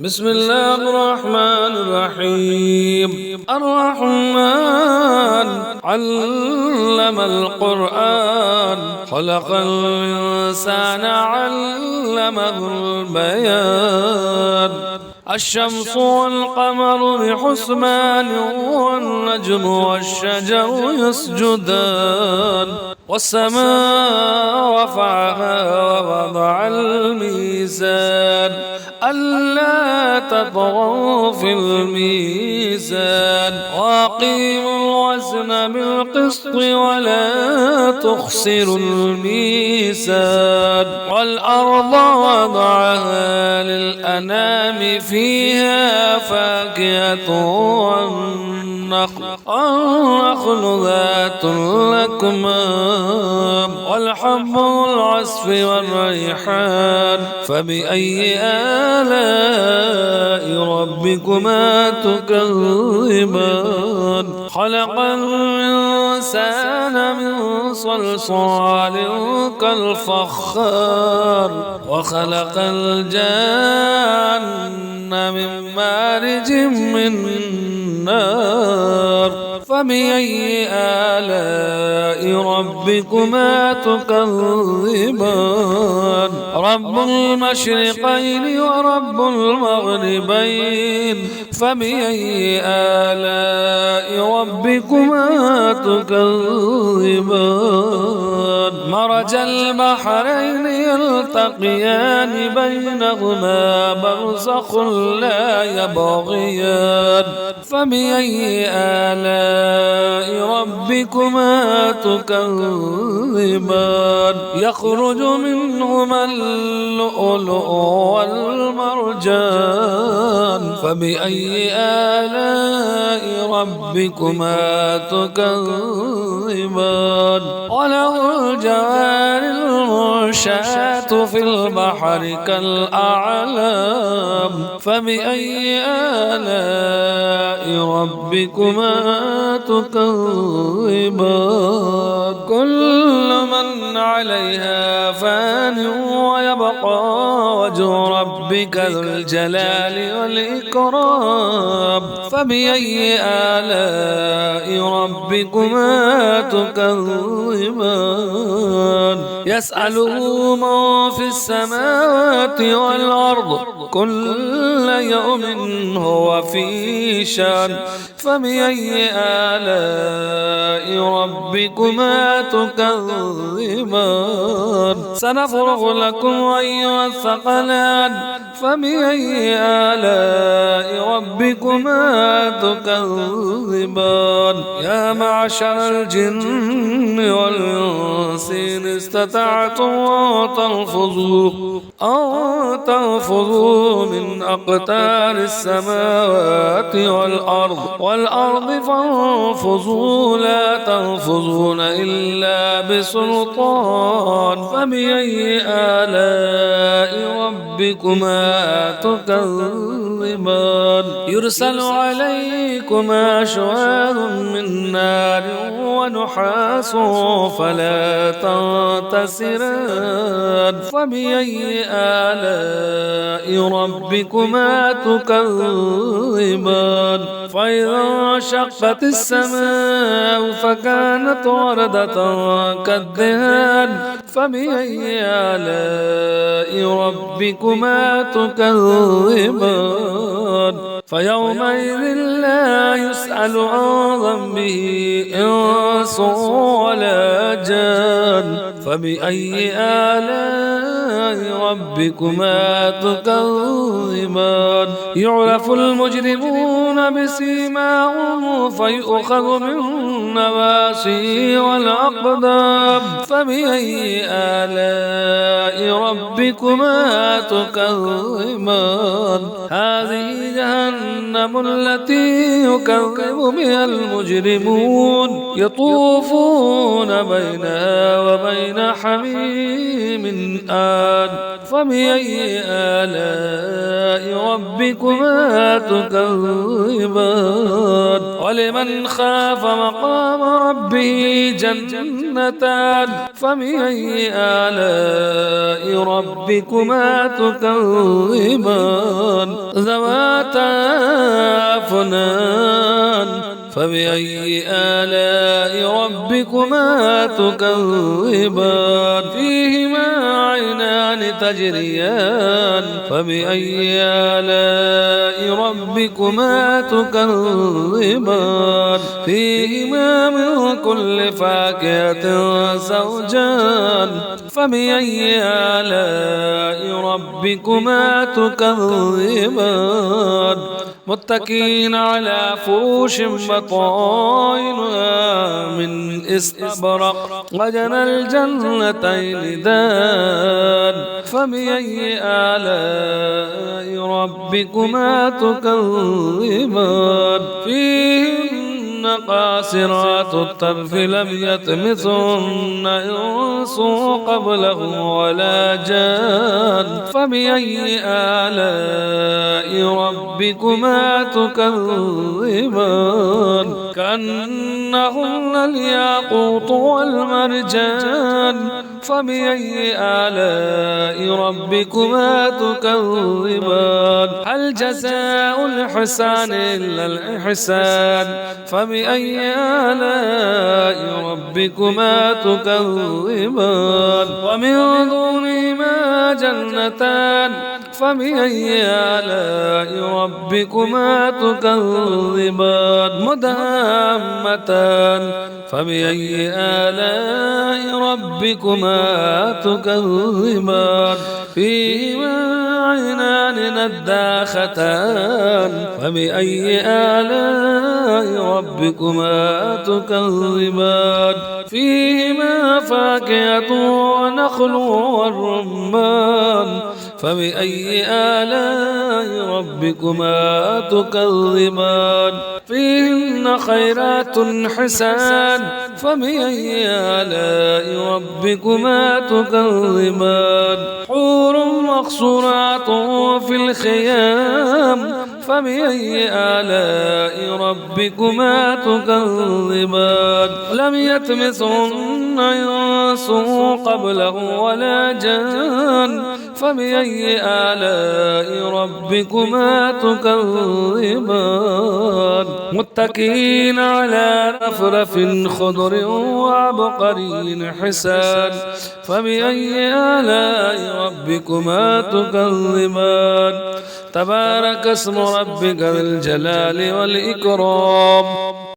بسم الله الرحمن الرحيم. الرحمن علم القرآن، خلق الإنسان علمه البيان. الشمس والقمر بحسبان، والنجم والشجر يسجدان. والسماء رفعها ووضع الميزان، ألا تطغوا في الميزان. وأقيموا الوزن بالقسط ولا تخسروا الميزان. والأرض وضعها للأنام، فيها فاكهة والنخل ذات الأكمام، والحب والعصف والريحان. فبأي آلاء ربكما تكذبان؟ خلق الإنسان من صلصال كالفخار، وخلق الجان من مارج من نار. فبأي آلاء ربكما تكذبان؟ رب المشرقين ورب المغربين، فبأي آلاء ربكما تكذبان؟ مرج البحرين يلتقيان، بينهما برزخ لا يبغيان. فبأي آلاء ربكما تكذبان؟ يخرج منهما اللؤلؤ والمرجان. فبأي آلاء ربكما تكذبان؟ وله الجوار المنشآت في البحر كالأعلام. فبأي آلاء ربكما تكذبان؟ كل من عليها فان، ويبقى وجه ربك ذو الجلال والإكرام. فبأي آلاء ربكما تكذبان؟ يسأله من في السماوات والأرض، كل يوم هو في شأن. فبأي آلاء ربكما تكذبان؟ سنفرغ لكم أيها الثقلان. فبأي آلاء ربكما تكذبان؟ يا معشر الجن والإنس إن استطعتم أن تنفذوا من أقطار السماوات والأرض فانفذوا، لا تنفذون إلا بسلطان. فبأي آلاء ربكما تكذبان؟ يرسل عليكما شواظ من نار ونحاس فلا تنتصران. فبأي آلاء ربكما تكذبان؟ فإذا انشقت السماء فكانت وردة كالدهان. فبأي آلاء ربكما تكذبان؟ فيومئذ لا يسأل عن ذنبه إنس ولا جان. فبأي آلاء ربكما تكذبان؟ يعرف المجرمون بسيماهم، فيؤخذ بالنواسي والأقدام. فبأي آلاء ربكما تكذبان؟ هذه جهنم التي يكذب بها المجرمون، يطوفون بينها وبين حميم آن. فبأي آلاء ربكما تكذبان؟ ولمن خاف مقام ربه جنتان فبأي آلاء ربكما تكذبان ذواتا أفنان فبأي آلاء ربكما تكذبان فيهما عينان تجريان فبأي آلاء ربكما تكذبان فيهما من كل فاكهة زوجان فبأي آلاء ربكما تكذبان متكئين على فروش بطائنها من استبرق وجنى الجنتين دان فبأي آلاء ربكما تكذبان فيهن قاصرات الطرف لم يطمثهن إنس قبلهم ولا جان فبأي آلاء ربكما تكذبان كأنهن الياقوت والمرجان فبأي آلاء ربكما تكذبان هل جزاء الإحسان إلا الإحسان فبأي آلاء ربكما تكذبان ومن دونهما جنتان فبأي آلاء ربكما تكذبان مدهامتان فبأي آلاء ربكما تكذبان فيهما عينان نداختان فبأي آلاء ربكما تكذبان فيهما فاكهة ونخل والرمان فبأي آلاء ربكما تكذبان فيهن خيرات حسان فبأي آلاء ربكما تكذبان حور مقصورات في الخيام فبأي آلاء ربكما تكذبان لم يطمثهن إنس قبله ولا جان فبأي آلاء ربكما تكذبان متكئين على رفرف خضر وعبقري حسان فبأي آلاء ربكما تكذبان تبارك اسم ربك ذي الجلال والإكرام